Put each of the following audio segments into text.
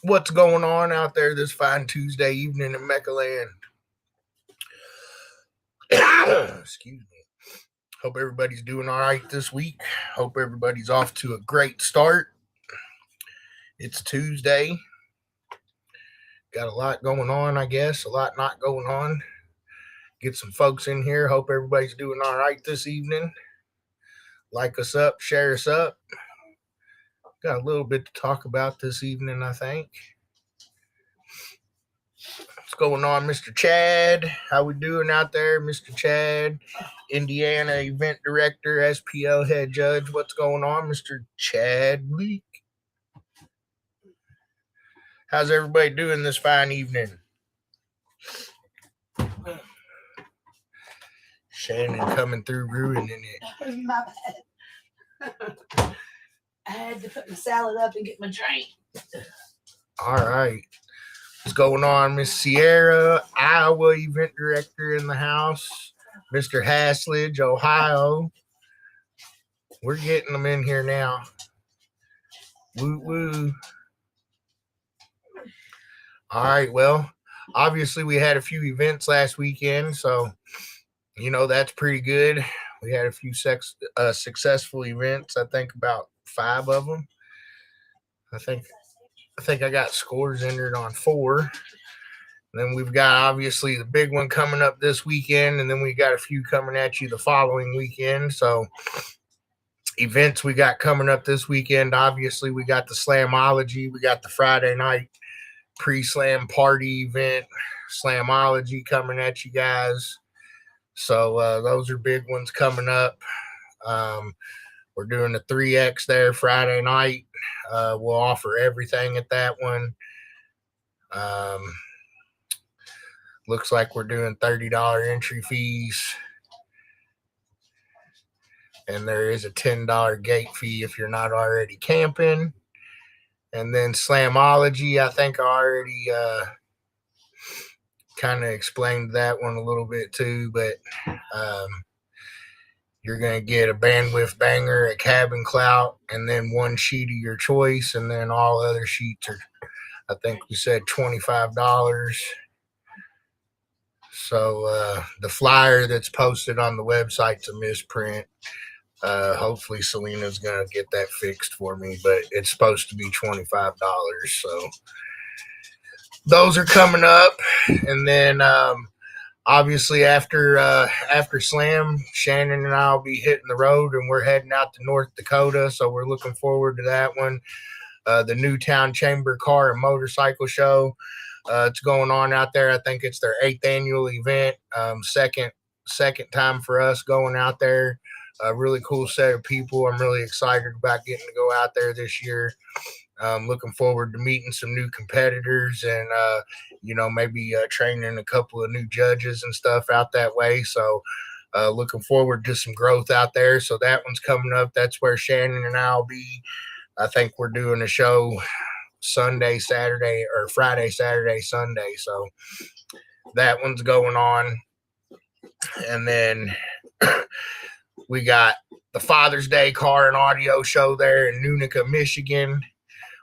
What's going on out there this fine Tuesday evening in MECA land? Excuse me. Hope everybody's doing all right this week. Hope everybody's off to a great start. It's Tuesday. Got a lot going on, I guess. A lot not going on. Get some folks in here. Hope everybody's doing all right this evening. Like us up, share us up. Got a little bit to talk about this evening, I think. What's going on, Mr. Chad? How we doing out there, Mr. Chad? Indiana event director, SPL head judge. What's going on, Mr. Chad Leak? How's everybody doing this fine evening? Shannon coming through, ruining it. My bad. I had to put my salad up and get my drink. All right. What's going on, Miss Sierra, Iowa event director in the house. Mr. Haslidge, Ohio. We're getting them in here now. Woo woo. All right, well, obviously we had a few events last weekend, so that's pretty good. We had a few successful events. I think about 5 of them. I think I got scores entered on 4. Then we've got obviously the big one coming up this weekend, and then we got a few coming at you the following weekend. So events we got coming up this weekend, obviously we got the Slamology. We got the Friday night pre-slam party event, Slamology coming at you guys. So those are big ones coming up. We're doing the 3X there Friday night. We'll offer everything at that one. Looks like we're doing $30 entry fees. And there is a $10 gate fee if you're not already camping. And then Slamology, I think I already kind of explained that one a little bit too. But you're going to get a bandwidth banger, a cabin clout, and then one sheet of your choice. And then all other sheets are, I think we said $25. So the flyer that's posted on the website's a misprint. Hopefully Selena's going to get that fixed for me, but it's supposed to be $25. So those are coming up. And then obviously after Slam, Shannon and I will be hitting the road, and we're heading out to North Dakota. So we're looking forward to that one. The Newtown Chamber Car and Motorcycle Show. It's going on out there. I think it's their 8th annual event. Second time for us going out there. A really cool set of people. I'm really excited about getting to go out there this year. Looking forward to meeting some new competitors and, maybe training a couple of new judges and stuff out that way. So looking forward to some growth out there. So that one's coming up. That's where Shannon and I will be. I think we're doing a show Sunday, Saturday, or Friday, Saturday, Sunday. So that one's going on. And then we got the Father's Day car and audio show there in Unica, Michigan.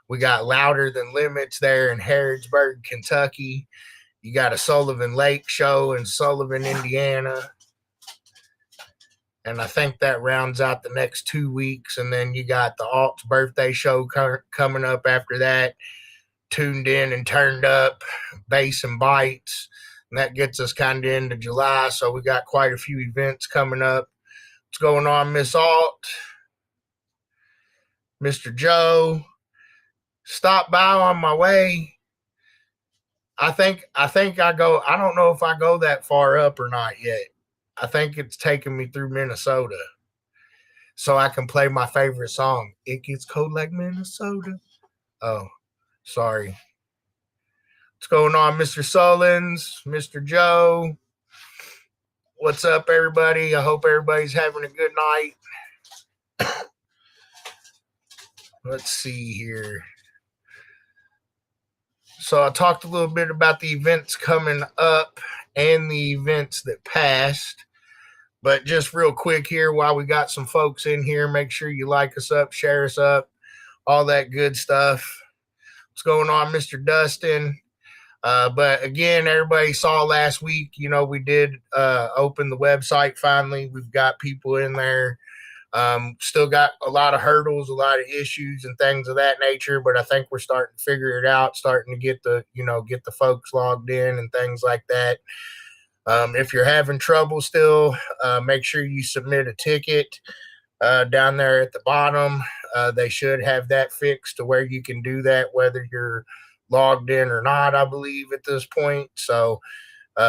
We got Louder Than Limits there in Harrodsburg, Kentucky. You got a Sullivan Lake show in Sullivan, Indiana. And I think that rounds out the next 2 weeks. And then you got the Alt's birthday show coming up after that. Tuned In and Turned Up, Bass and Bites. And that gets us kind of into July. So we got quite a few events coming up. What's going on, Miss Alt? Mr. Joe? Stop by on my way. I think I go. I don't know if I go that far up or not yet. I think it's taking me through Minnesota so I can play my favorite song. It gets cold like Minnesota. Oh, sorry. What's going on, Mr. Sullins, Mr. Joe? What's up, everybody? I hope everybody's having a good night. Let's see here. So I talked a little bit about the events coming up and the events that passed. But just real quick here, while we got some folks in here, make sure you like us up, share us up, all that good stuff. What's going on, Mr. Dustin? But again, everybody saw last week, we did open the website finally. We've got people in there. Still got a lot of hurdles, a lot of issues and things of that nature, but I think we're starting to figure it out, starting to get the folks logged in and things like that. If you're having trouble still, make sure you submit a ticket down there at the bottom. They should have that fixed to where you can do that, whether you're logged in or not, I believe, at this point. So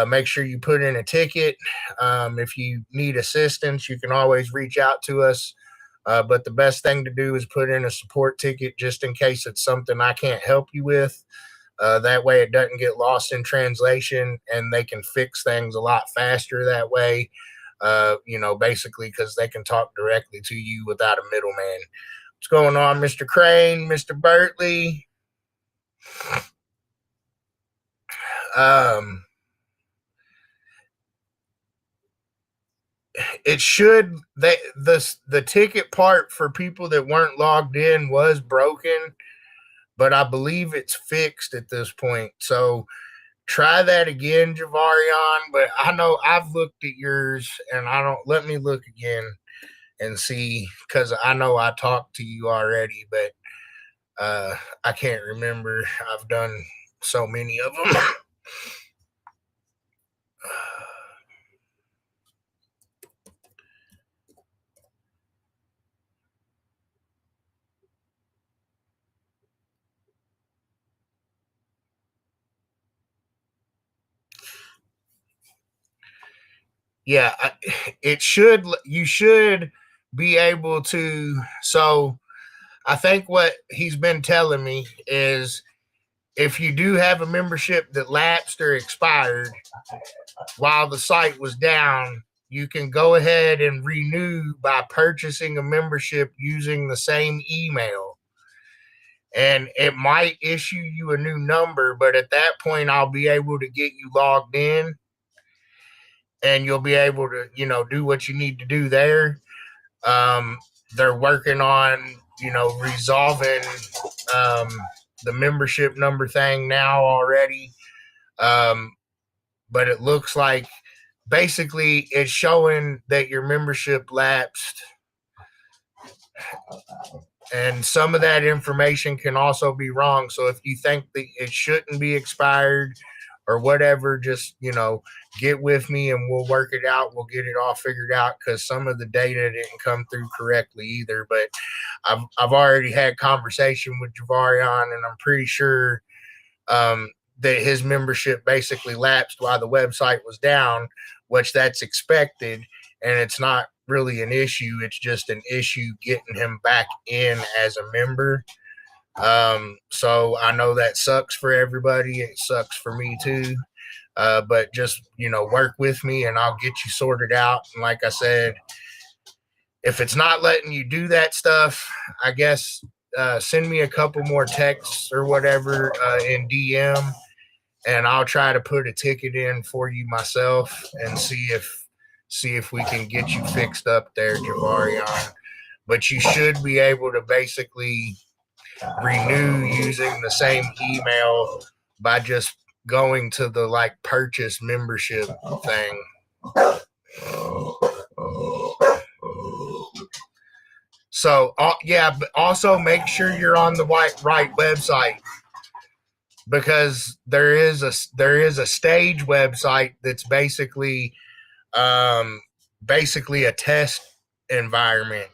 make sure you put in a ticket. If you need assistance, you can always reach out to us. But the best thing to do is put in a support ticket just in case it's something I can't help you with. That way it doesn't get lost in translation and they can fix things a lot faster that way. Basically because they can talk directly to you without a middleman. What's going on, Mr. Crane, Mr. Bertley? It should the ticket part for people that weren't logged in was broken, but I believe it's fixed at this point. So try that again, Javarion. But I know I've looked at yours, and let me look again and see, because I know I talked to you already, but I can't remember. I've done so many of them. Yeah, you should be able to. So I think what he's been telling me is if you do have a membership that lapsed or expired while the site was down, you can go ahead and renew by purchasing a membership using the same email. And it might issue you a new number, but at that point, I'll be able to get you logged in and you'll be able to, do what you need to do there. They're working on, resolving the membership number thing now already. But it looks like basically it's showing that your membership lapsed. And some of that information can also be wrong. So if you think that it shouldn't be expired or whatever, just, get with me and we'll work it out. We'll get it all figured out because some of the data didn't come through correctly either. But I've already had conversation with Javarion, and I'm pretty sure that his membership basically lapsed while the website was down, which that's expected. And it's not really an issue. It's just an issue getting him back in as a member. So I know that sucks for everybody. It sucks for me too. But just, work with me and I'll get you sorted out. And like I said, if it's not letting you do that stuff, I guess send me a couple more texts or whatever in DM, and I'll try to put a ticket in for you myself and see if we can get you fixed up there, Javarion. But you should be able to basically renew using the same email by just going to the purchase membership thing. So but also make sure you're on the right website, because there is a stage website that's basically a test environment.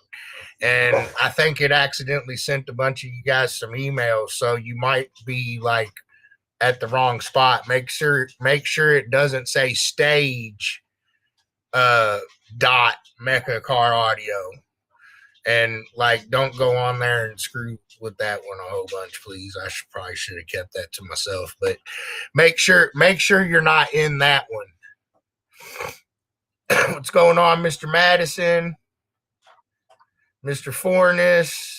And I think it accidentally sent a bunch of you guys some emails, so you might be at the wrong spot. Make sure it doesn't say stage dot MECA car audio, and don't go on there and screw with that one a whole bunch, please. I probably should have kept that to myself, but make sure you're not in that one. What's going on, Mr. Madison? Mr. Forness?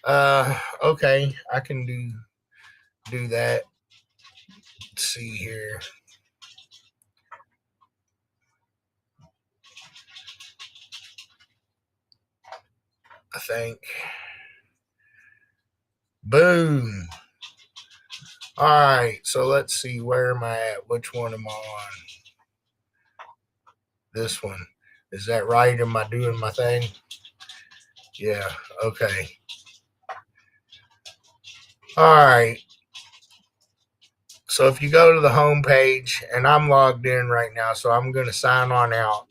Okay, I can do that. Let's see here. think. Boom. All right, so let's see, where am I at? Which one am I on? This one. Is that right? Am I doing my thing? Yeah, okay. All right. So if you go to the home page, and I'm logged in right now, so I'm going to sign on out.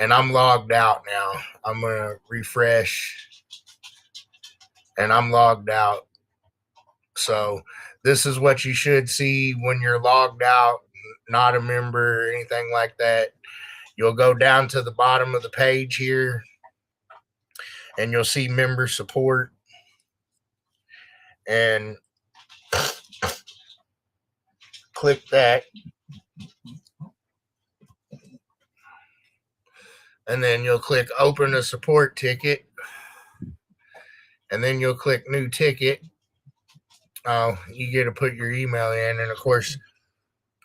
And I'm logged out now. I'm going to refresh, and I'm logged out. So this is what you should see when you're logged out, not a member or anything like that. You'll go down to the bottom of the page here, and you'll see member support. And click that. And then you'll click open a support ticket. And then you'll click new ticket. You get to put your email in. And of course,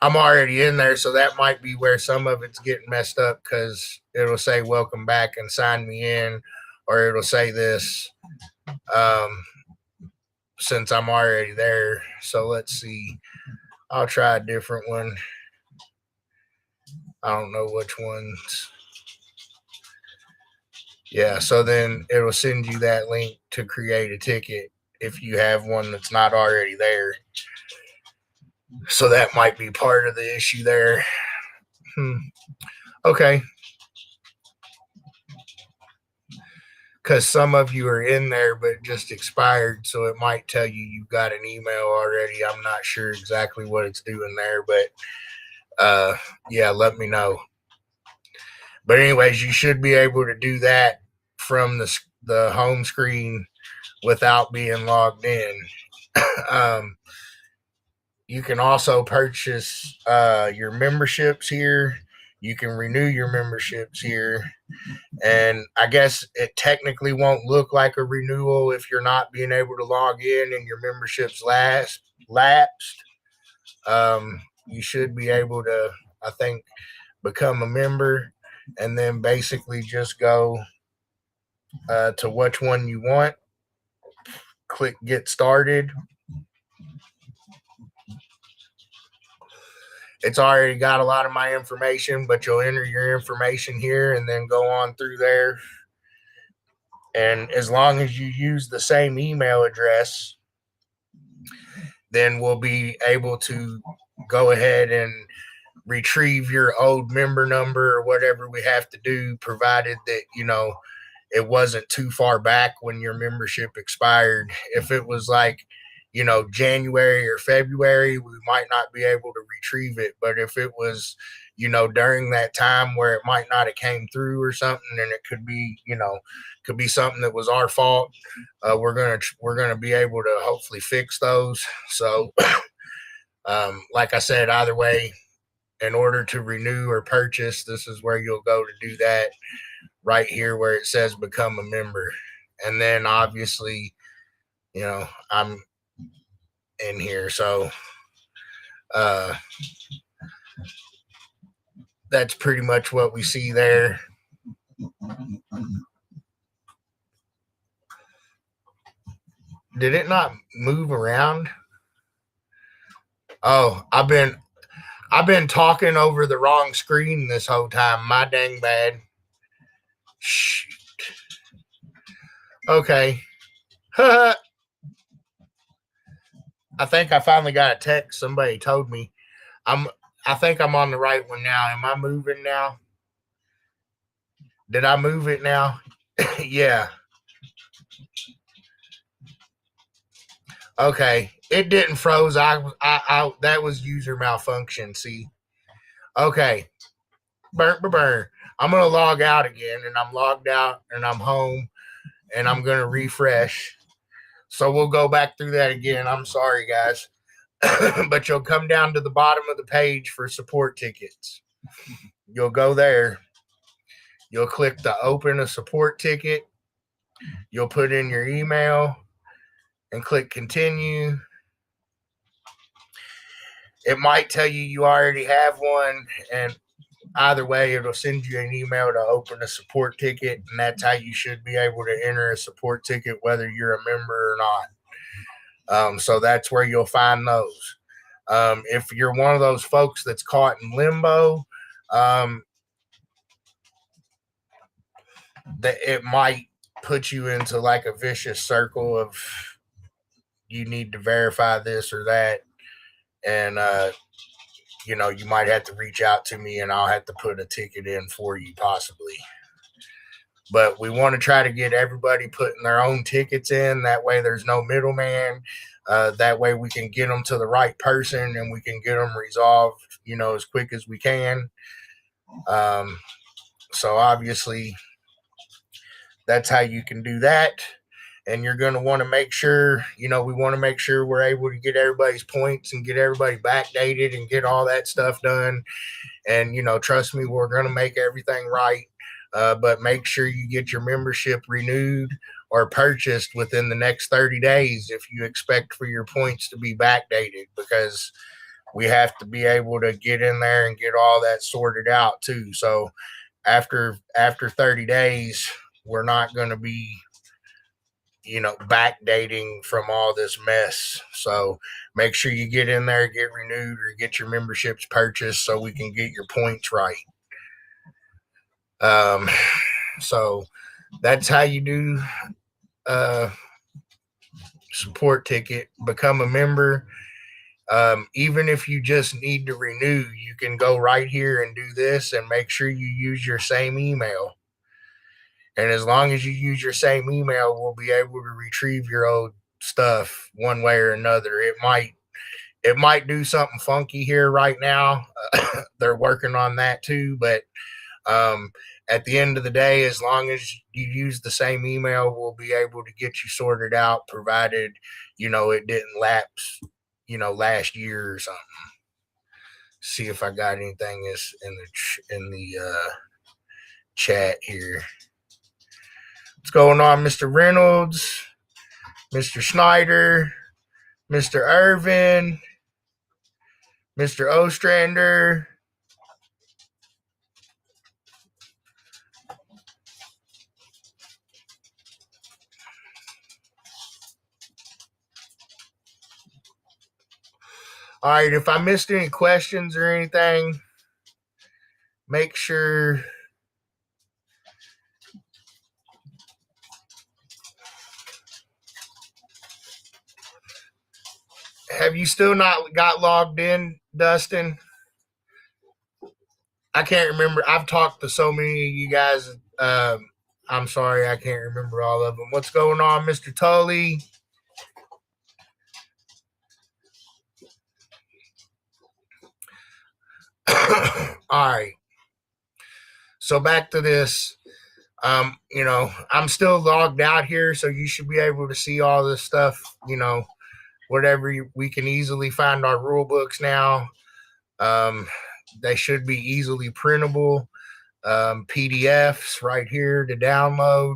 I'm already in there, so that might be where some of it's getting messed up, because it'll say welcome back and sign me in, or it'll say this since I'm already there. So let's see. I'll try a different one. I don't know which ones. Yeah, so then it'll send you that link to create a ticket if you have one that's not already there. So that might be part of the issue there. Okay. Because some of you are in there, but it just expired, so it might tell you you've got an email already. I'm not sure exactly what it's doing there, but yeah, let me know. But anyways, you should be able to do that from the home screen without being logged in. You can also purchase your memberships here. You can renew your memberships here. And I guess it technically won't look like a renewal if you're not being able to log in and your membership's lapsed. You should be able to, I think, become a member, and then basically just go to which one you want. Click get started. It's already got a lot of my information, but you'll enter your information here and then go on through there. And as long as you use the same email address, then we'll be able to go ahead and retrieve your old member number or whatever we have to do, provided that, it wasn't too far back when your membership expired. If it was like, January or February, we might not be able to retrieve it. But if it was, during that time where it might not have came through or something, and it could be, could be something that was our fault. We're gonna be able to hopefully fix those. So, like I said, either way, in order to renew or purchase, this is where you'll go to do that. Right here where it says become a member. And then obviously, I'm in here. So that's pretty much what we see there. Did it not move around? Oh, I've been talking over the wrong screen this whole time. My dang bad. Shoot. Okay. I think I finally got a text. Somebody told me. I think I'm on the right one now. Am I moving now? Did I move it now? Yeah. Okay. It didn't froze. I that was user malfunction. See. Okay. Burn. I'm gonna log out again, and I'm logged out, and I'm home, and I'm gonna refresh. So we'll go back through that again. I'm sorry, guys. But you'll come down to the bottom of the page for support tickets. You'll go there. You'll click the open a support ticket. You'll put in your email and click continue. It might tell you already have one, and either way, it'll send you an email to open a support ticket, and that's how you should be able to enter a support ticket, whether you're a member or not. So that's where you'll find those. If you're one of those folks that's caught in limbo, that it might put you into like a vicious circle of you need to verify this or that, and you might have to reach out to me, and I'll have to put a ticket in for you possibly. But we want to try to get everybody putting their own tickets in. That way, there's no middleman. That way, we can get them to the right person, and we can get them resolved, as quick as we can. So obviously, that's how you can do that. And you're going to want to make sure, we want to make sure we're able to get everybody's points and get everybody backdated and get all that stuff done. And, trust me, we're going to make everything right. But make sure you get your membership renewed or purchased within the next 30 days if you expect for your points to be backdated, because we have to be able to get in there and get all that sorted out too. So after 30 days, we're not going to be backdating from all this mess. So make sure you get in there, get renewed, or get your memberships purchased so we can get your points right. So that's how you do support ticket. Become a member. Even if you just need to renew, you can go right here and do this, and make sure you use your same email. And as long as you use your same email, we'll be able to retrieve your old stuff one way or another. It might do something funky here right now. They're working on that too. But at the end of the day, as long as you use the same email, we'll be able to get you sorted out, provided, it didn't lapse, last year or something. See if I got anything in the chat here. What's going on, Mr. Reynolds, Mr. Schneider, Mr. Irvin, Mr. Ostrander? All right, if I missed any questions or anything, make sure have you still not got logged in, Dustin? I can't remember. I've talked to so many of you guys. I'm sorry, I can't remember all of them. What's going on, Mr. Tully? All right. So back to this. I'm still logged out here, so you should be able to see all this stuff. We can easily find our rule books now. They should be easily printable. PDFs right here to download.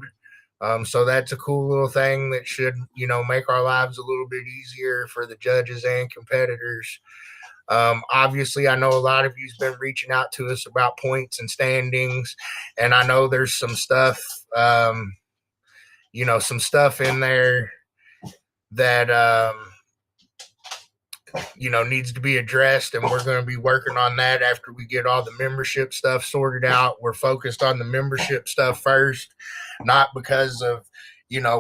So that's a cool little thing that should, make our lives a little bit easier for the judges and competitors. Obviously, I know a lot of you've been reaching out to us about points and standings, and I know there's some stuff, some stuff in there that, needs to be addressed, and we're going to be working on that after we get all the membership stuff sorted out. We're focused on the membership stuff first, not because of,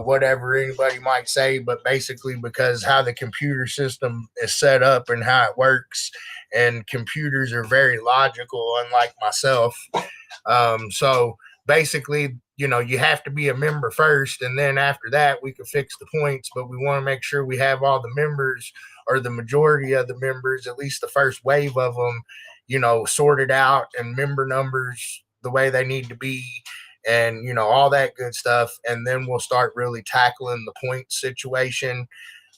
whatever anybody might say, but basically because how the computer system is set up and how it works. And computers are very logical, unlike myself. So basically, you have to be a member first, and then after that, we can fix the points. But we want to make sure we have all the members, or the majority of the members, at least the first wave of them, sorted out, and member numbers the way they need to be, and, all that good stuff. And then we'll start really tackling the point situation.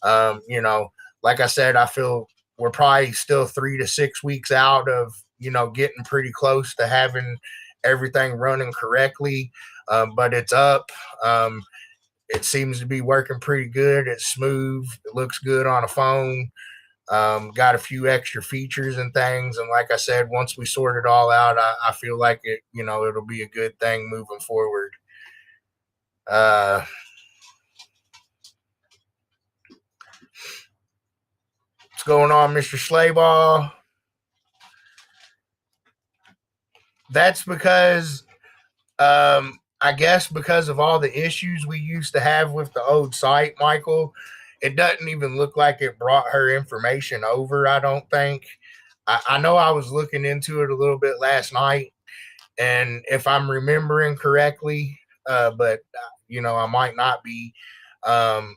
Like I said, I feel we're probably still 3 to 6 weeks out of, getting pretty close to having everything running correctly. But it's up. It seems to be working pretty good. It's smooth. It looks good on a phone. Got a few extra features and things, and like I said, once we sort it all out, I feel like it'll be a good thing moving forward. What's going on, Mr. Slayball? That's because I guess because of all the issues we used to have with the old site, Michael, it doesn't even look like it brought her information over, I don't think. I know I was looking into it a little bit last night, and if I'm remembering correctly, but I might not be. Um,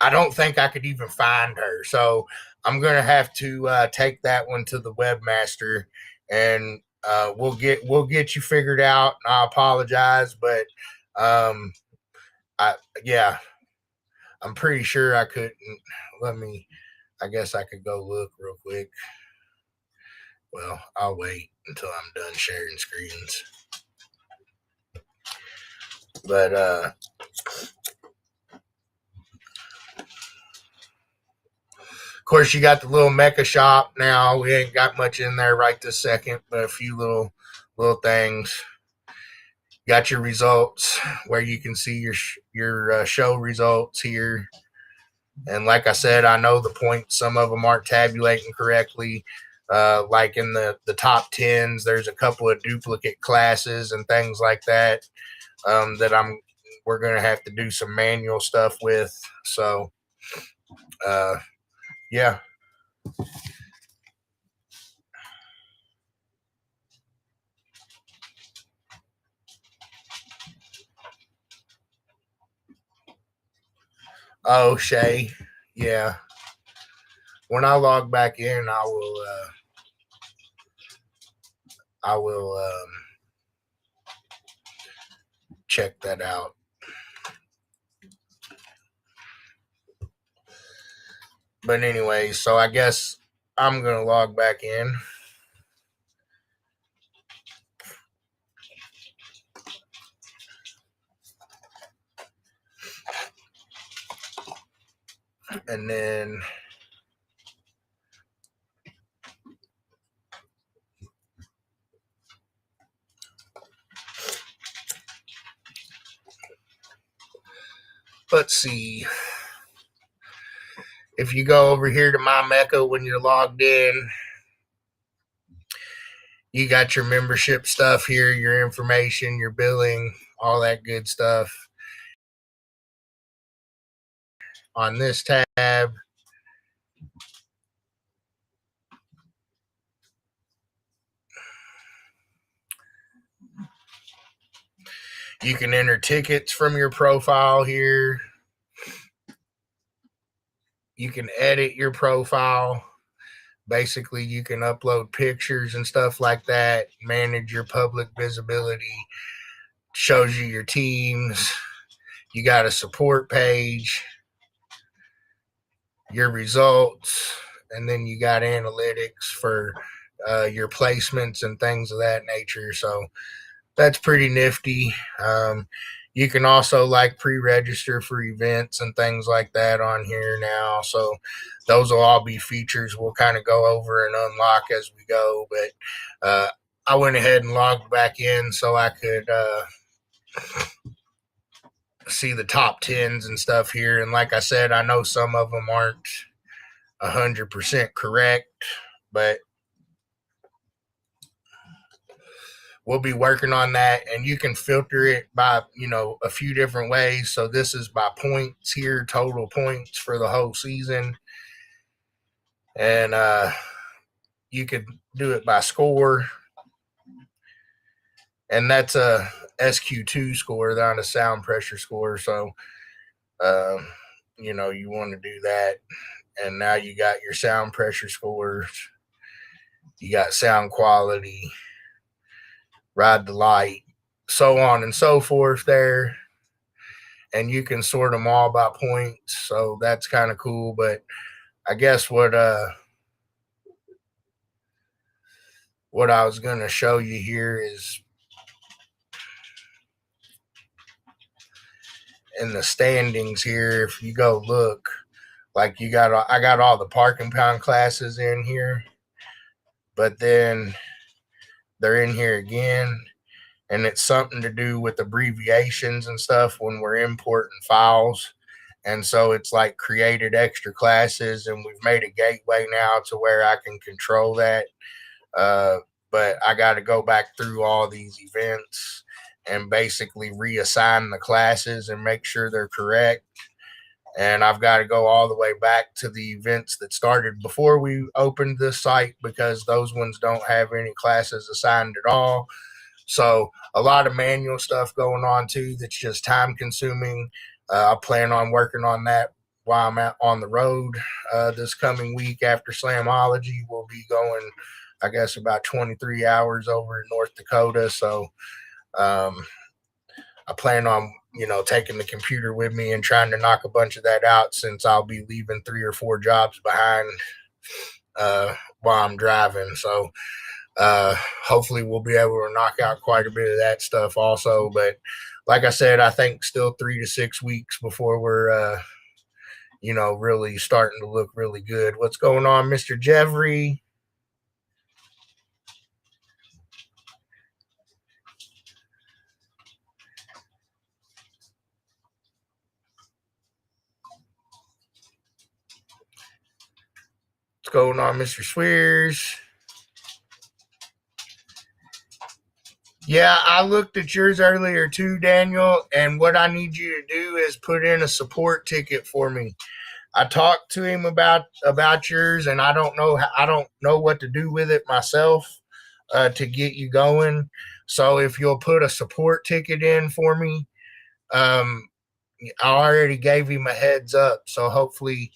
I don't think I could even find her, so I'm gonna have to take that one to the webmaster, and we'll get you figured out. I apologize, but um, I yeah, I'm pretty sure I couldn't. I guess I could go look real quick. Well, I'll wait until I'm done sharing screens. But of course, you got the little MECA shop now. We ain't got much in there right this second, but a few little things. Got your results where you can see your show results here. And like I said, I know the points, some of them aren't tabulating correctly. Like in the top tens, there's a couple of duplicate classes and things like that that we're gonna have to do some manual stuff with. So yeah. Oh, Shay. Yeah. When I log back in, I will check that out. But anyway, so I guess I'm gonna log back in. And then let's see. If you go over here to my MECA when you're logged in, you got your membership stuff here, your information, your billing, all that good stuff. On this tab, you can enter tickets from your profile here. You can edit your profile. Basically, you can upload pictures and stuff like that, manage your public visibility, shows you your teams. You got a support page, your results, and then you got analytics for your placements and things of that nature. So that's pretty nifty. You can also like pre-register for events and things like that on here now. So those will all be features we'll kind of go over and unlock as we go. But I went ahead and logged back in so I could see the top tens and stuff here. And like I said, I know some of them aren't 100% correct, but we'll be working on that, and you can filter it by a few different ways. So this is by points here, total points for the whole season, and you could do it by score, and that's a SQ2 score, not a sound pressure score. So you want to do that, and now you got your sound pressure scores, you got sound quality, ride the light, so on and so forth there. And you can sort them all by points. So that's kind of cool. But I guess what I was going to show you here is in the standings here. If you go look, Like I got all the parking pound classes in here, but then they're in here again, and it's something to do with abbreviations and stuff when we're importing files. And so it's like created extra classes, and we've made a gateway now to where I can control that. Uh, but I got to go back through all these events and basically reassign the classes and make sure they're correct. And I've got to go all the way back to the events that started before we opened this site because those ones don't have any classes assigned at all. So a lot of manual stuff going on too that's just time consuming. I plan on working on that while I'm on the road this coming week after Slamology. We'll be going, I guess, about 23 hours over in North Dakota. So I plan on, taking the computer with me and trying to knock a bunch of that out since I'll be leaving 3 or 4 jobs behind while I'm driving. So hopefully we'll be able to knock out quite a bit of that stuff also. But like I said, I think still 3 to 6 weeks before we're, really starting to look really good. What's going on, Mr. Jeffrey? What's going on, Mr. Swears? Yeah, I looked at yours earlier too, Daniel, and what I need you to do is put in a support ticket for me. I talked to him about yours, and I don't know what to do with it myself to get you going. So if you'll put a support ticket in for me, um, I already gave him a heads up. So hopefully,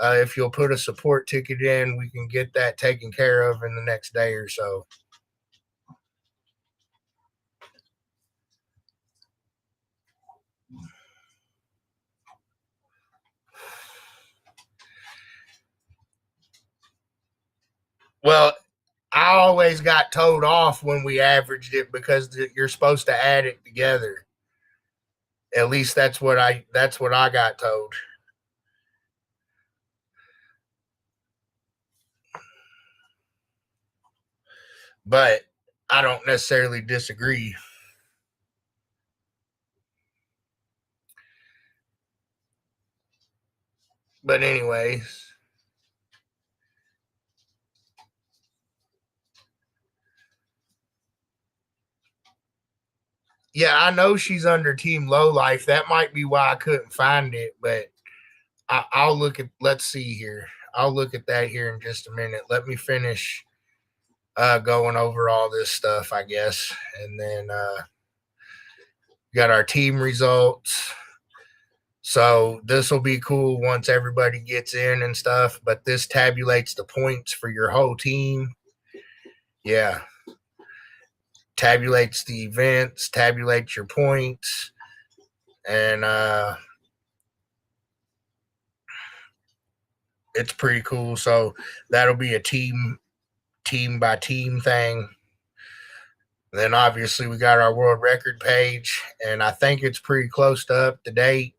if you'll put a support ticket in, we can get that taken care of in the next day or so. Well, I always got told off when we averaged it because you're supposed to add it together. At least that's what I got told. But I don't necessarily disagree. But anyways, yeah, I know she's under Team Low Life. That might be why I couldn't find it, but I'll look at. Let's see here. I'll look at that here in just a minute. Let me finish going over all this stuff, I guess, and then got our team results. So this will be cool once everybody gets in and stuff. But this tabulates the points for your whole team. Yeah, tabulates the events, tabulates your points, and it's pretty cool. So that'll be a team by team thing. Then obviously we got our world record page, and I think it's pretty close to up to date.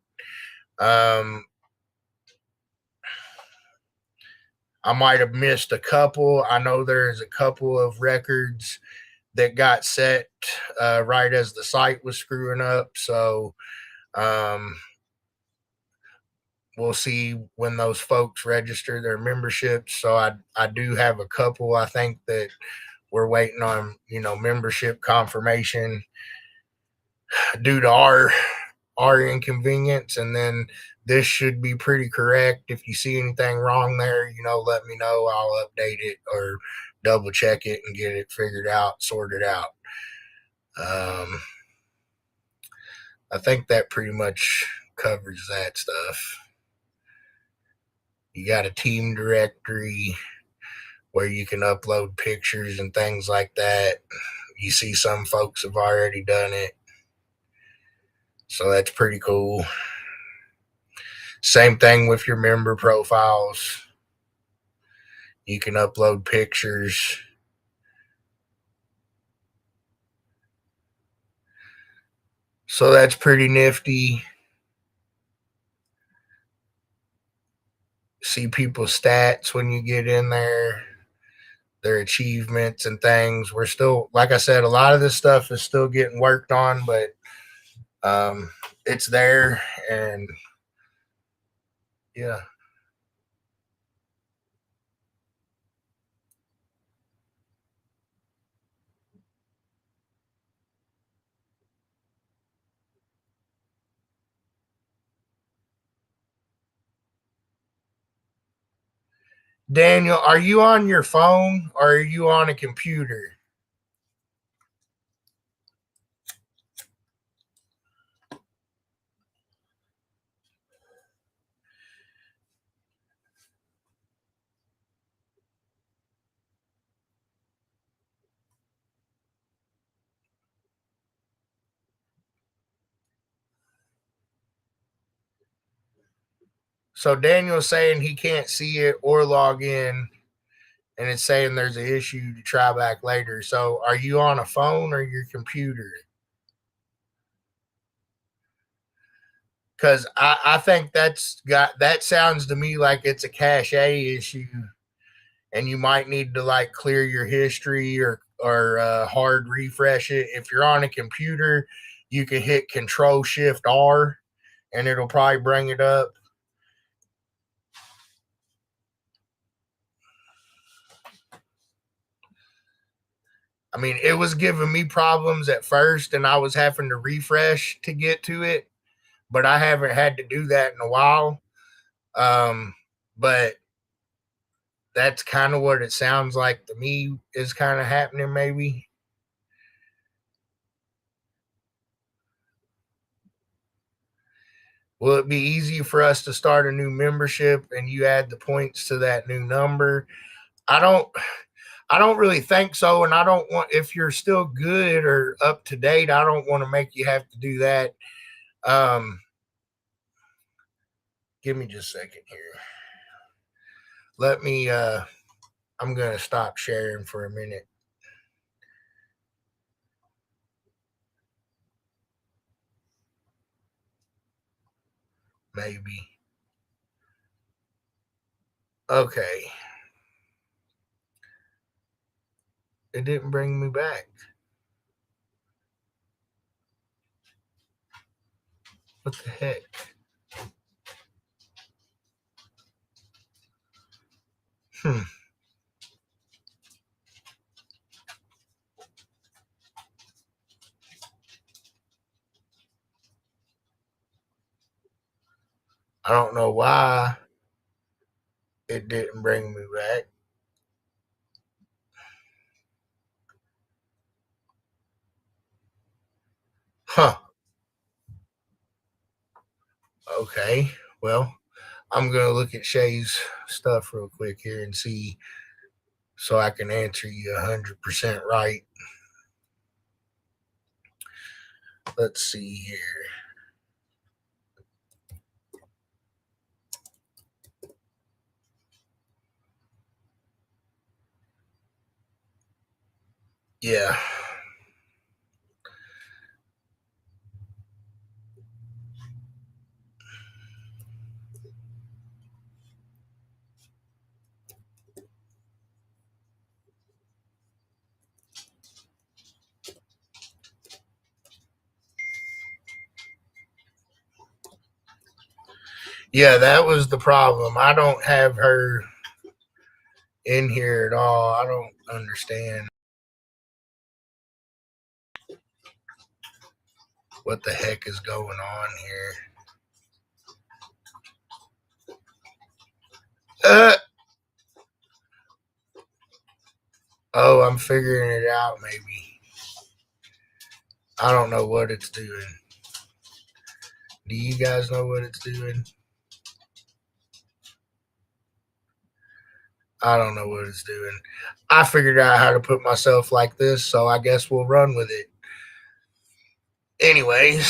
Um, I might have missed a couple. I know there's a couple of records that got set right as the site was screwing up. So um, we'll see when those folks register their memberships. So I do have a couple. I think that we're waiting on membership confirmation due to our inconvenience, and then this should be pretty correct. If you see anything wrong there, let me know. I'll update it or double check it and get it figured out, sorted out. I think that pretty much covers that stuff. You got a team directory where you can upload pictures and things like that. You see some folks have already done it. So that's pretty cool. Same thing with your member profiles. You can upload pictures. So that's pretty nifty. see people's stats when you get in there, their achievements and things. We're still, like I said, a lot of this stuff is still getting worked on, but it's there. And yeah. Daniel, are you on your phone or are you on a computer? So Daniel's saying he can't see it or log in, and it's saying there's an issue to try back later. So are you on a phone or your computer? Because I think that sounds to me like it's a cache issue, and you might need to like clear your history or hard refresh it. If you're on a computer, you can hit Control Shift R, and it'll probably bring it up. I mean, it was giving me problems at first, and I was having to refresh to get to it, but I haven't had to do that in a while. But that's kind of what it sounds like to me is kind of happening, maybe. Will it be easy for us to start a new membership and you add the points to that new number? I don't I don't really think so, and I don't want, if you're still good or up to date, I don't want to make you have to do that. Um Give me just a second here. Let me I'm going to stop sharing for a minute. Maybe. Okay. It didn't bring me back. What the heck? Hmm. I don't know why it didn't bring me back. Huh. Okay. Well, I'm going to look at Shay's stuff real quick here and see so I can answer you 100% right. Let's see here. Yeah. Yeah, that was the problem. I don't have her in here at all. I don't understand what the heck is going on here. Oh, I'm figuring it out maybe. I don't know what it's doing. Do you guys know what it's doing? I don't know what it's doing. I figured out how to put myself like this, so I guess we'll run with it. Anyways,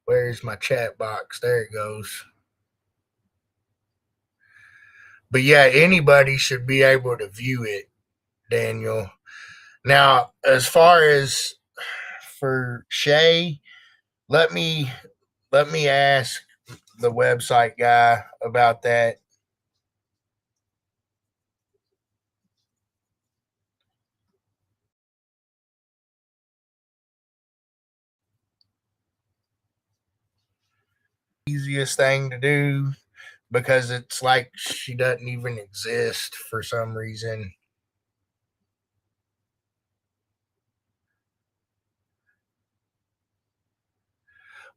where's my chat box? There it goes. But yeah, anybody should be able to view it, Daniel. Now, as far as for Shay, let me ask the website guy about that. Easiest thing to do because it's like she doesn't even exist for some reason.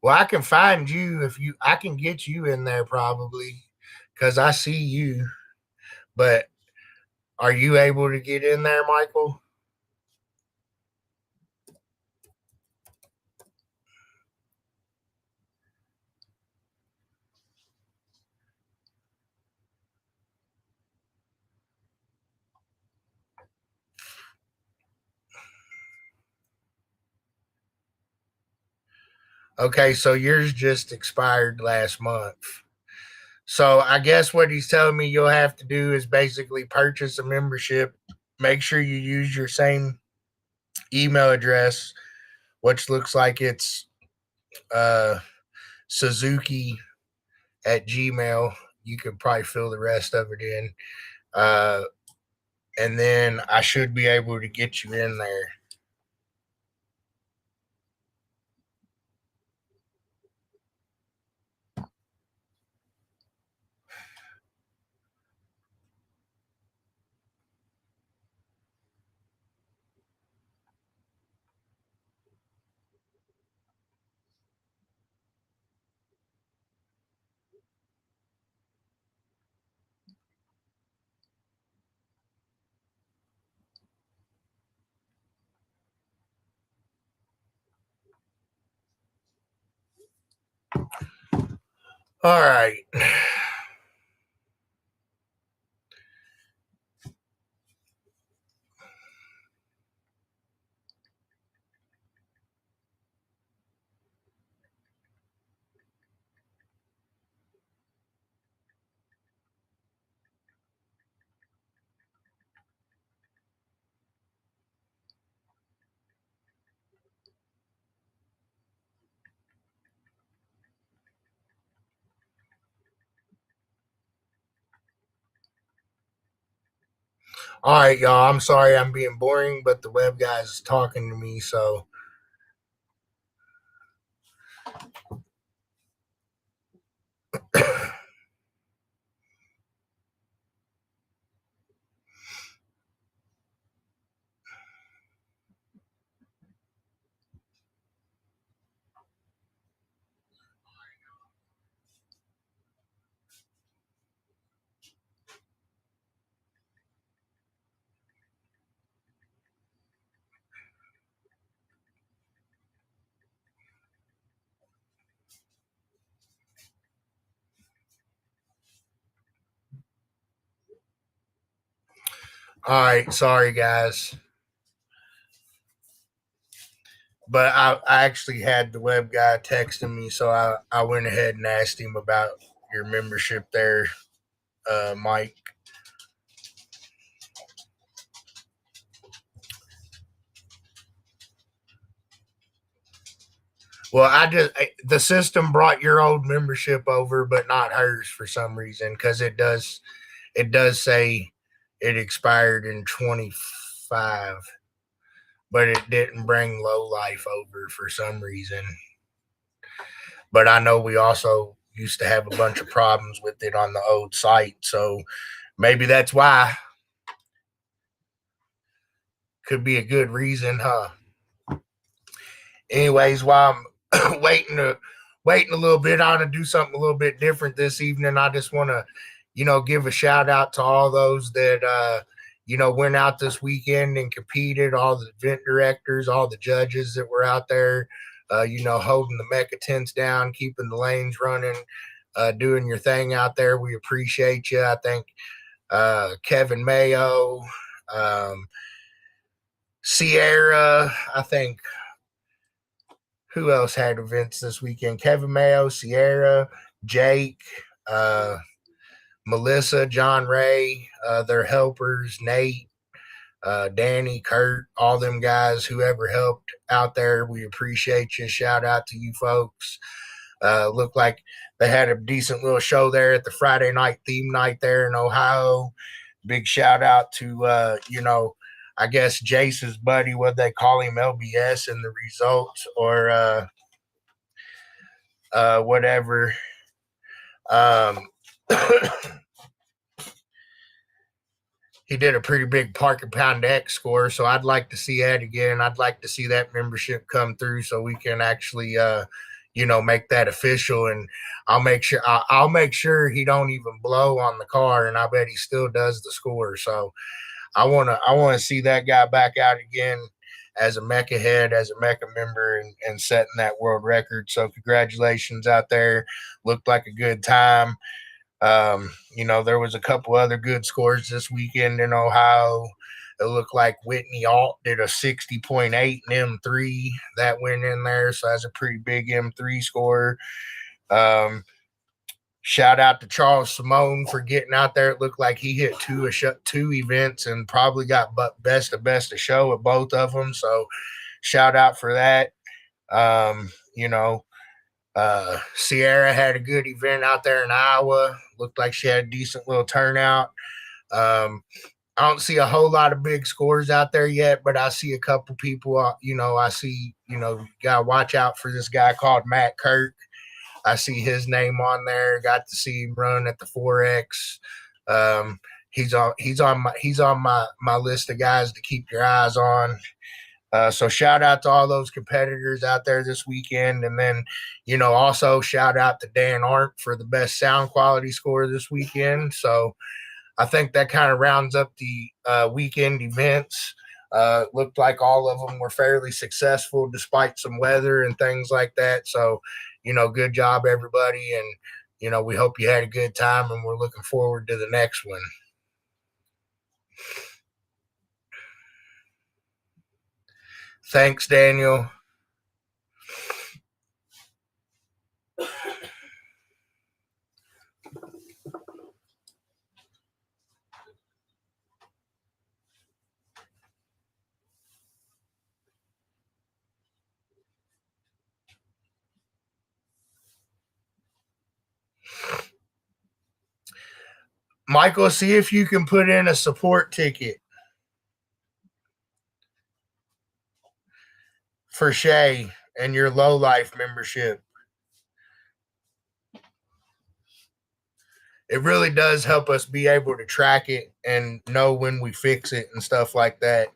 Well, I can find you if you. I can get you in there probably because I see you. But are you able to get in there, Michael? Okay, so yours just expired last month. So I guess what he's telling me you'll have to do is basically purchase a membership. Make sure you use your same email address, which looks like it's uh, Suzuki at Gmail. You could probably fill the rest of it in. Uh, and then I should be able to get you in there. All right. All right, y'all. I'm sorry I'm being boring, but the web guy's talking to me, so all right, sorry guys. But I actually had the web guy texting me, so I went ahead and asked him about your membership there, Mike. Well, the system brought your old membership over, but not hers for some reason because it does say it expired in 25, but it didn't bring low life over for some reason. But I know we also used to have a bunch of problems with it on the old site, so maybe that's why. Could be a good reason, huh? Anyways, while I'm waiting a little bit, I want to do something a little bit different this evening. I just want to, give a shout out to all those that went out this weekend and competed. All the event directors, all the judges that were out there, holding the MECA tents down, keeping the lanes running, doing your thing out there. We appreciate you. I think Kevin Mayo, Sierra, I think who else had events this weekend? Kevin Mayo, Sierra, Jake, uh, Melissa, John Ray, their helpers, Nate, Danny, Kurt, all them guys, whoever helped out there. We appreciate you. Shout out to you folks. Look like they had a decent little show there at the Friday night theme night there in Ohio. Big shout out to I guess Jace's buddy, what they call him, LBS, and the results or whatever. Um, he did a pretty big Park and Pound X score, so I'd like to see that again. I'd like to see that membership come through so we can actually make that official, and I'll make sure he don't even blow on the car, and I bet he still does the score. So I wanna see that guy back out again as a MECA head, as a MECA member, and setting that world record. So congratulations out there. Looked like a good time. There was a couple other good scores this weekend in Ohio. It looked like Whitney Alt did a 60.8 in M3 that went in there. So that's a pretty big M3 score. Shout out to Charles Simone for getting out there. It looked like he hit two events and probably got best of show at both of them. So shout out for that. Sierra had a good event out there in Iowa. Looked like she had a decent little turnout. I don't see a whole lot of big scores out there yet, but I see a couple people. I see, you gotta watch out for this guy called Matt Kirk. I see his name on there. Got to see him run at the 4X. He's on my list of guys to keep your eyes on. So shout out to all those competitors out there this weekend. And then, also shout out to Dan Arndt for the best sound quality score this weekend. So I think that kind of rounds up the weekend events. Looked like all of them were fairly successful despite some weather and things like that. So, good job, everybody. And, we hope you had a good time, and we're looking forward to the next one. Thanks, Daniel. Michael, see if you can put in a support ticket for Shay and your Low Life membership. It really does help us be able to track it and know when we fix it and stuff like that.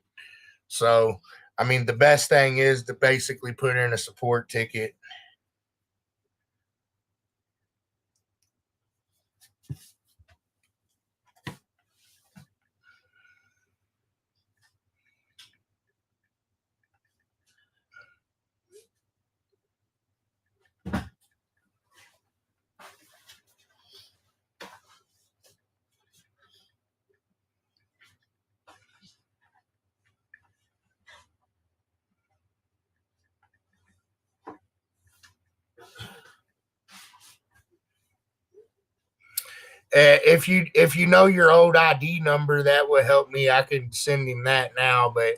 So, the best thing is to basically put in a support ticket. If you know your old ID number, that would help me. I could send him that now, but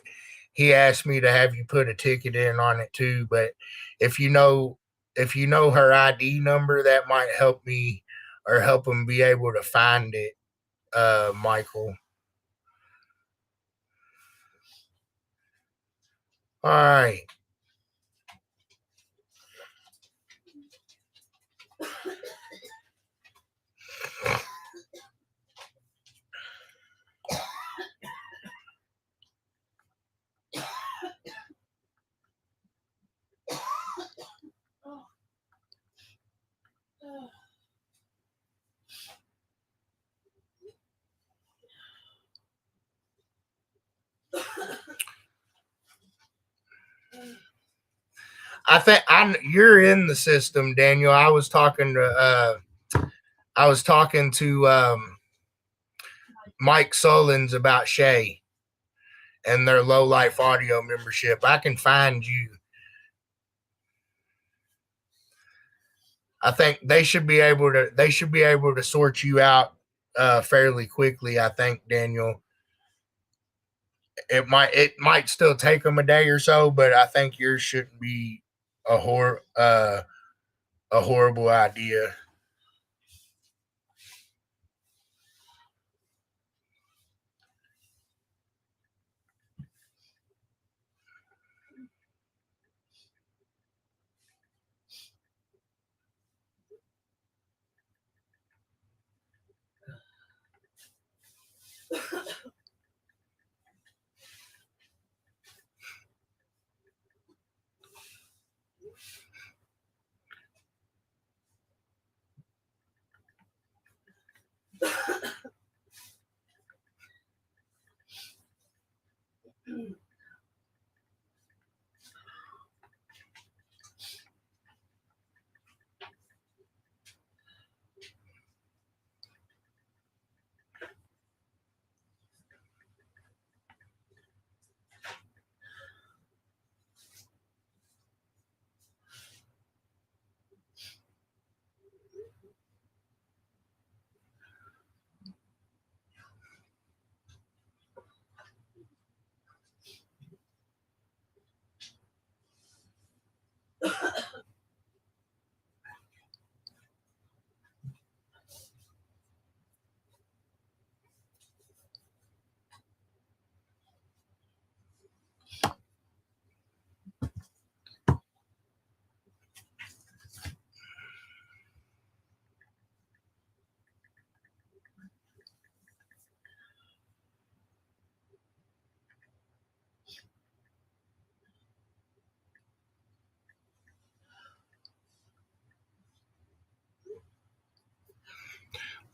he asked me to have you put a ticket in on it too. But if you know her ID number, that might help me or help him be able to find it, Michael. All right. I think you're in the system, Daniel. I was talking to Mike Sullins about Shay and their Low Life Audio membership. I can find you. I think they should be able to sort you out fairly quickly. I think, Daniel. It might still take them a day or so, but I think yours shouldn't be a horrible idea.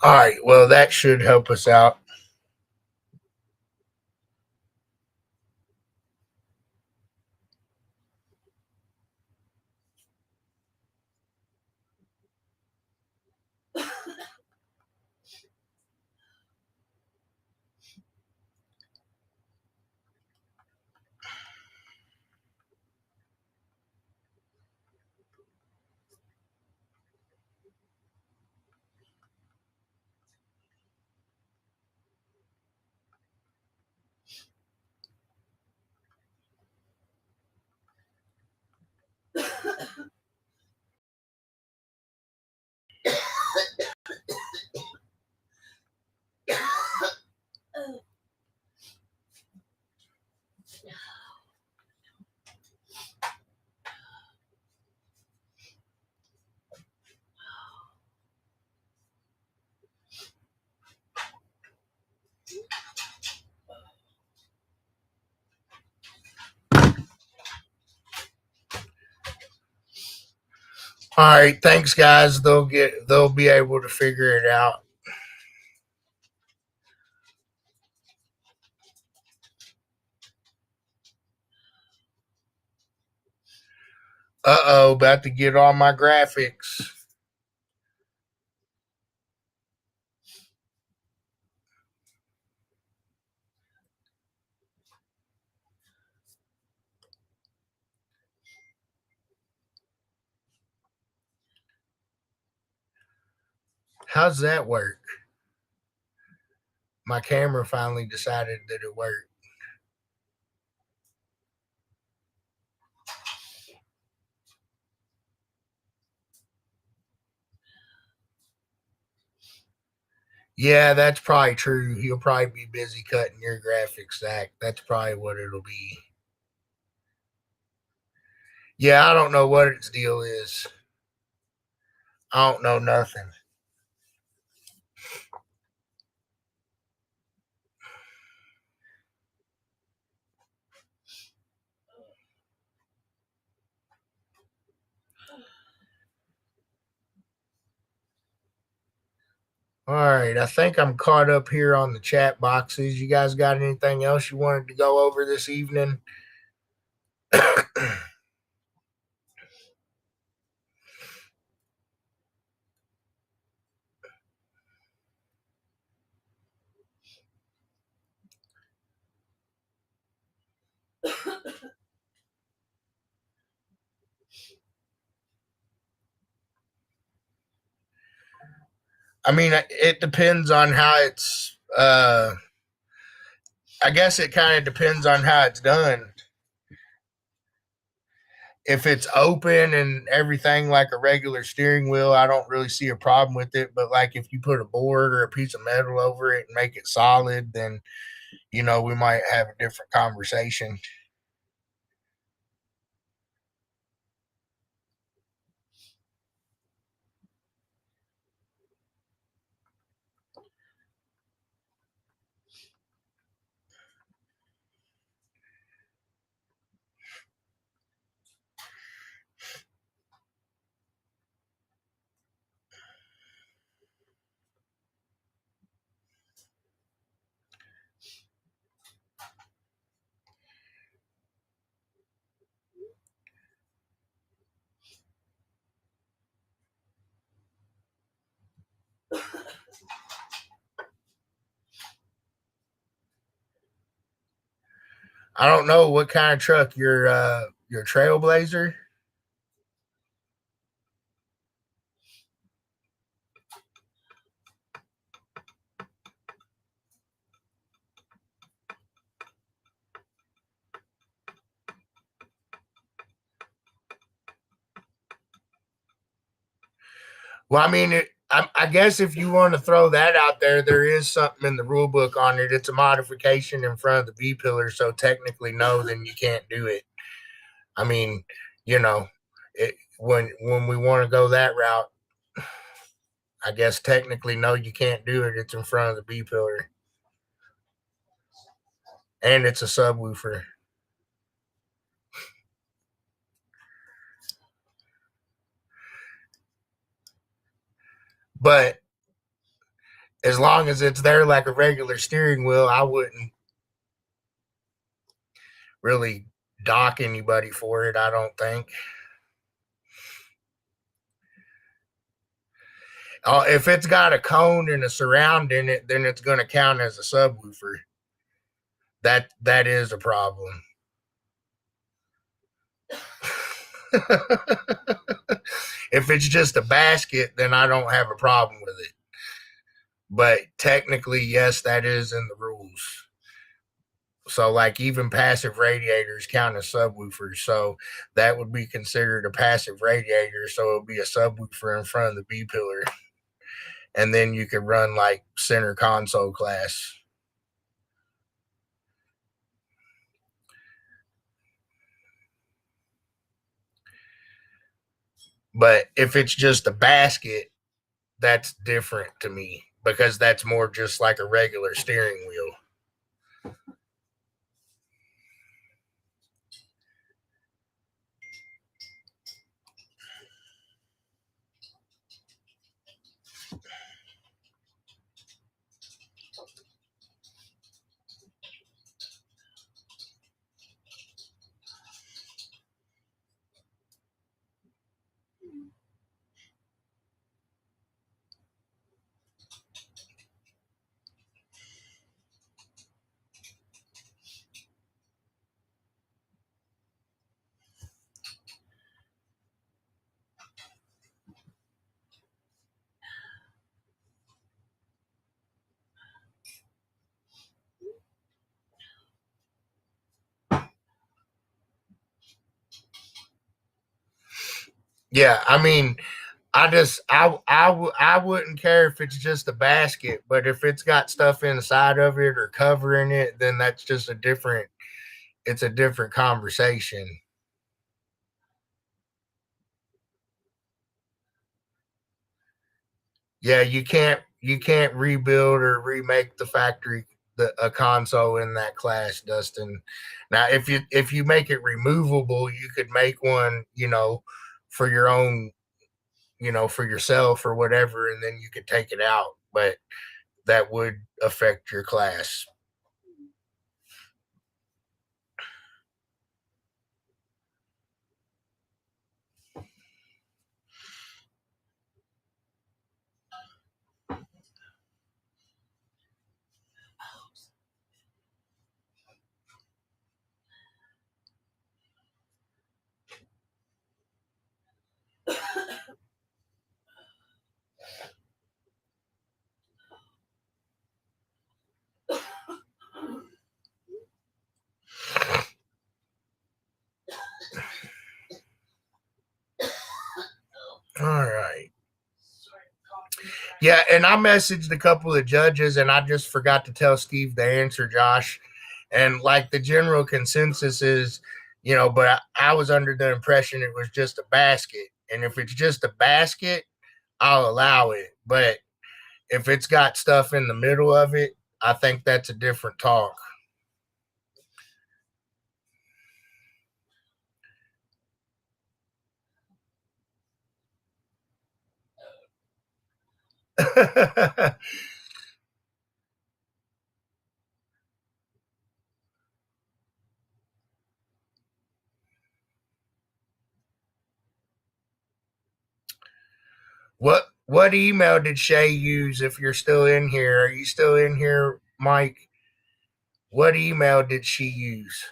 All right. Well, that should help us out. All right. Thanks, guys. They'll be able to figure it out. About to get all my graphics. How's that work? My camera finally decided that it worked. Yeah, that's probably true. He'll probably be busy cutting your graphics, Zach. That's probably what it'll be. Yeah, I don't know what its deal is. I don't know nothing. All right, I think I'm caught up here on the chat boxes. You guys got anything else you wanted to go over this evening? I mean, it depends on how it's. I guess it kind of depends on how it's done. If it's open and everything like a regular steering wheel, I don't really see a problem with it. But like if you put a board or a piece of metal over it and make it solid, then we might have a different conversation. I don't know what kind of truck your Trailblazer. Well, I mean, I guess if you want to throw that out there, there is something in the rule book on it. It's a modification in front of the B pillar, so technically, no, then you can't do it. I mean, you know, when we want to go that route, I guess technically, no, you can't do it. It's in front of the B pillar, and it's a subwoofer. But as long as it's there like a regular steering wheel, I wouldn't really dock anybody for it, I don't think. If it's got a cone and a surround in it, then it's going to count as a subwoofer. That is a problem. If it's just a basket, then I don't have a problem with it. But technically, yes, that is in the rules. So, like, even passive radiators count as subwoofers. So, that would be considered a passive radiator. So, it would be a subwoofer in front of the B pillar. And then you could run like center console class. But if it's just a basket, that's different to me because that's more just like a regular steering wheel. Yeah, I mean, I wouldn't care if it's just a basket, but if it's got stuff inside of it or covering it, then that's just it's a different conversation. Yeah, you can't rebuild or remake the factory a console in that class, Dustin. Now, if you make it removable, you could make one, for your own, for yourself or whatever, and then you could take it out. But that would affect your class. All right. Yeah, and I messaged a couple of judges, and I just forgot to tell Steve the answer, Josh. And like the general consensus is, but I was under the impression it was just a basket. And if it's just a basket, I'll allow it. But if it's got stuff in the middle of it, I think that's a different talk. What email did Shay use if you're still in here? Are you still in here, Mike? What email did she use?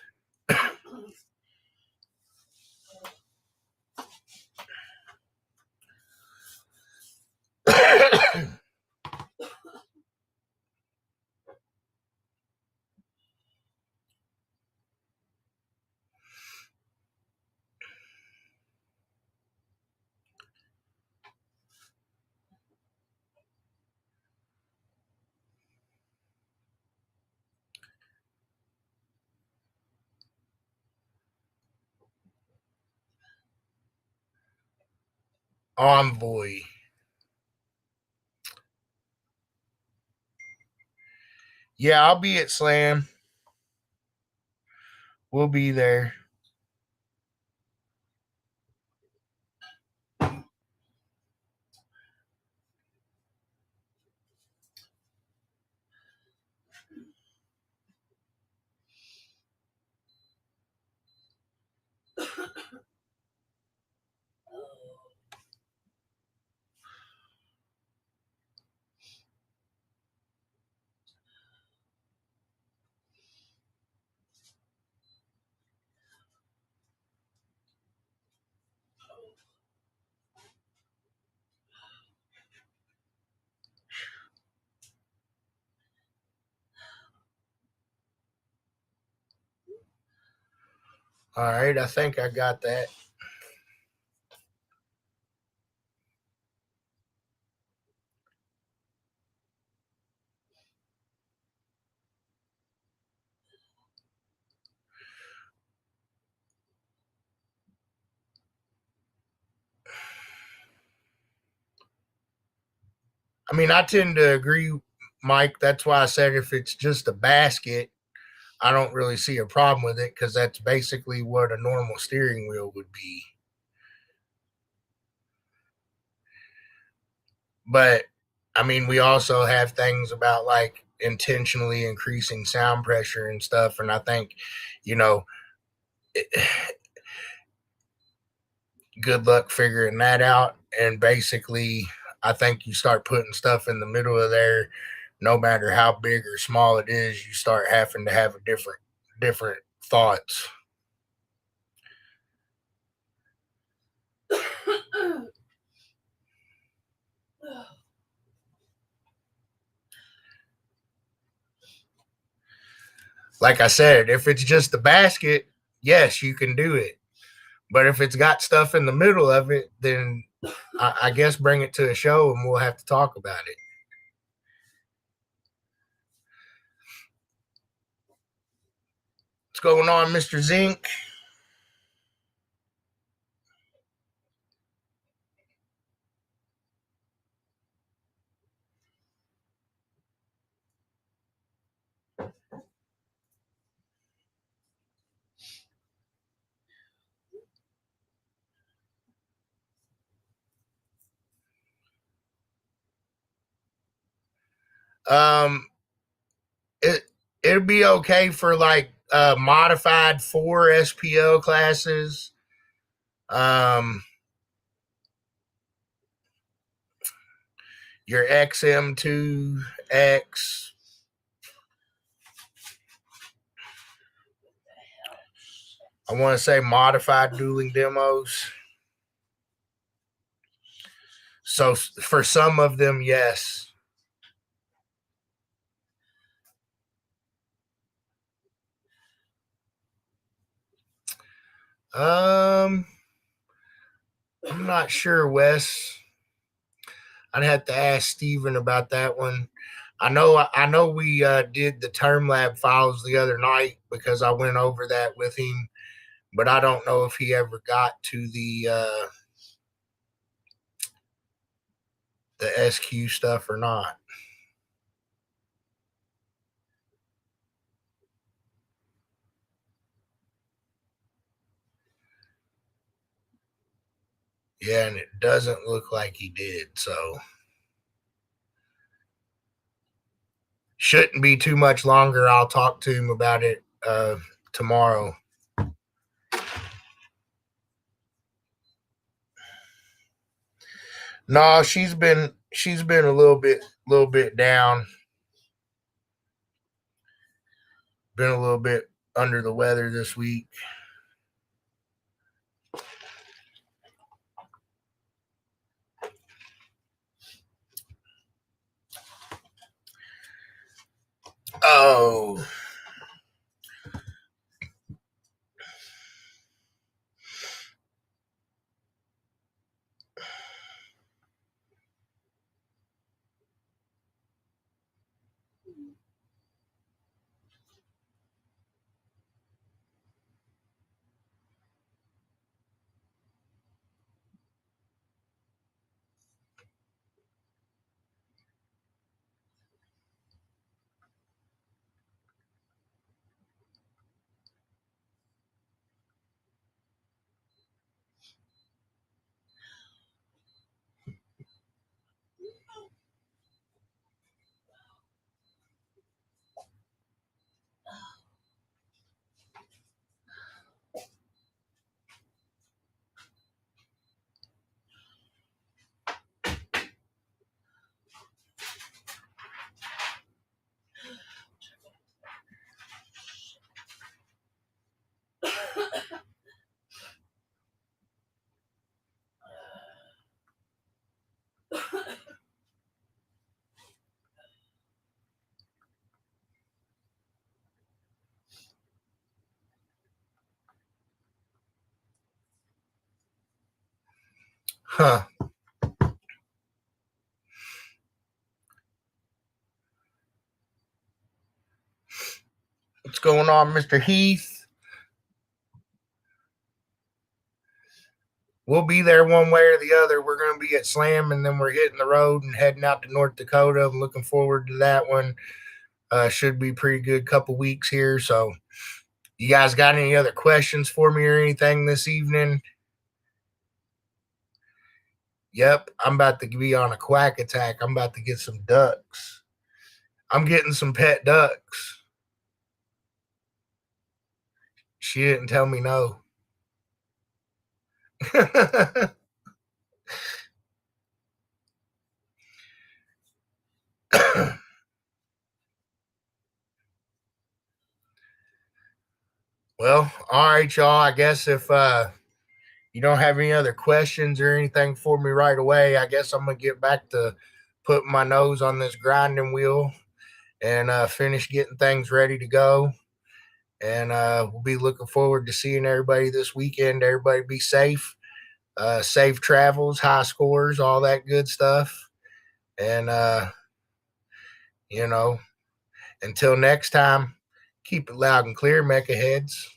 Envoy. Yeah, I'll be at Slam. We'll be there. All right, I think I got that. I mean, I tend to agree, Mike. That's why I said if it's just a basket, I don't really see a problem with it because that's basically what a normal steering wheel would be. But I mean, we also have things about like intentionally increasing sound pressure and stuff. And I think, you know, good luck figuring that out. And basically, I think you start putting stuff in the middle of there, no matter how big or small it is, you start having to have a different thoughts. Like I said, if it's just a basket, yes, you can do it. But if it's got stuff in the middle of it, then I guess bring it to a show and we'll have to talk about it. What's going on, Mr. Zink? Um, it it'd be okay for like modified 4 SPO classes. Um, your XM2X. I want to say modified dueling demos. So for some of them, yes. Um, I'm not sure, Wes. I'd have to ask Steven about that one. I know we did the term lab files the other night because I went over that with him, but I don't know if he ever got to the SQ stuff or not. Yeah, and it doesn't look like he did, so shouldn't be too much longer. I'll talk to him about it tomorrow. No, she's been a little bit down, been a little bit under the weather this week. Oh, Huh. What's going on, Mr. Heath? We'll be there one way or the other. We're going to be at Slam, and then we're hitting the road and heading out to North Dakota. I'm looking forward to that one. Should be pretty good couple weeks here. So, you guys got any other questions for me or anything this evening? Yep, I'm about to be on a quack attack. I'm about to get some ducks. I'm getting some pet ducks. She didn't tell me no. Well, all right, y'all. I guess if you don't have any other questions or anything for me right away, I guess I'm going to get back to putting my nose on this grinding wheel and finish getting things ready to go. And we'll be looking forward to seeing everybody this weekend. Everybody be safe. Safe travels, high scores, all that good stuff. And, you know, until next time, keep it loud and clear, mecha heads.